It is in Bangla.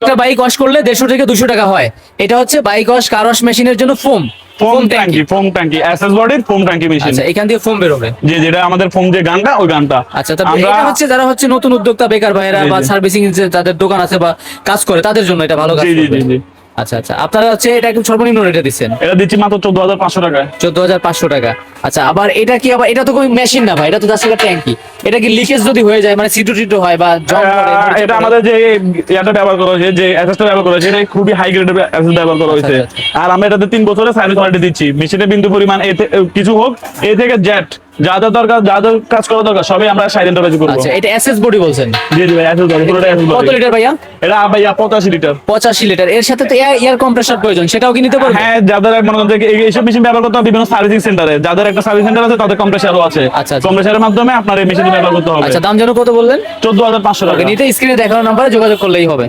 একটা বাইক ওয়াশ করলে 150 থেকে 200 টাকা হয়। এটা হচ্ছে বাইক ওয়াশ কার ওয়াশ মেশিনের জন্য ফোম ট্যাঙ্কি এসএস বডির ফোম ট্যাঙ্কি মেশিন। আচ্ছা, এখান দিয়ে ফোম বেরোবে। যে যেটা আমাদের ফোম যে গানটা, ওই গানটা। আচ্ছা, তারপরে এটা হচ্ছে যারা হচ্ছে নতুন উদ্যোক্তা বেকার ভাইরা বা সার্ভিসিং যে তাদের দোকান আছে বা কাজ করে তাদের জন্য এটা ভালো কাজ জি জি করবে। জি জি। আচ্ছা আচ্ছা, আপনারা হচ্ছে এটা একদম সর্বনিম্ন রেটে দিচ্ছেন? এটা দিচ্ছি মাত্র 14,500 টাকায়। 14,500 টাকা। আচ্ছা, আবার এটা কি, আবার এটা তো কোনো মেশিন না ভাই, এটা তো জাস্ট একটা ট্যাঙ্কি। এটা কি লিকেজ যদি হয়ে যায়, মানে সিটু টিটু হয় বা জং পড়ে, এটা আমাদের যে ইয়াটা ব্যবহার করা হয়েছে, যে অ্যাসেসটা ব্যবহার করা হয়েছে, এটা খুবই হাই গ্রেডের অ্যাসেস ব্যবহার করা হয়েছে। আচ্ছা, আর আমরা এটাতে 3 বছরের সার্ভিস ওয়ারেন্টি দিচ্ছি। মেশিনে বিন্দু পরিমাণ কিছু হোক, এ থেকে জেড যা যা দরকার, যা যা কাজ করা দরকার সবই আমরা সাইলেন্ট কাজ করব। আচ্ছা, এটা এসএস বডি বলছেন? জি জি ভাই, অ্যাসেস বডি, পুরোটা অ্যাসেস কত বডি। লিটার ভাইয়া? এটা ভাইয়া 85 লিটার। 85 লিটার। এর সাথে তো এয়ার কম্প্রেসার প্রয়োজন, সেটাও কি নিতে পারবে? হ্যাঁ, যাদের মনে করেন যে এইসব মেশিন ব্যবহার করতে হবে বিভিন্ন সার্ভিসিং সেন্টারে, যাদের একটা সার্ভিস সেন্টার আছে তাদের কম্প্রেসারও আছে। আচ্ছা, আচ্ছা। কম্প্রেসারের মাধ্যমে আপনার এই মেশিন ব্যবহার করতে হবে। আচ্ছা, দাম যেন কত বললেন? 14,500 টাকা। নিতে স্ক্রিনে দেখানো নাম্বারে যোগাযোগ করলেই হবে।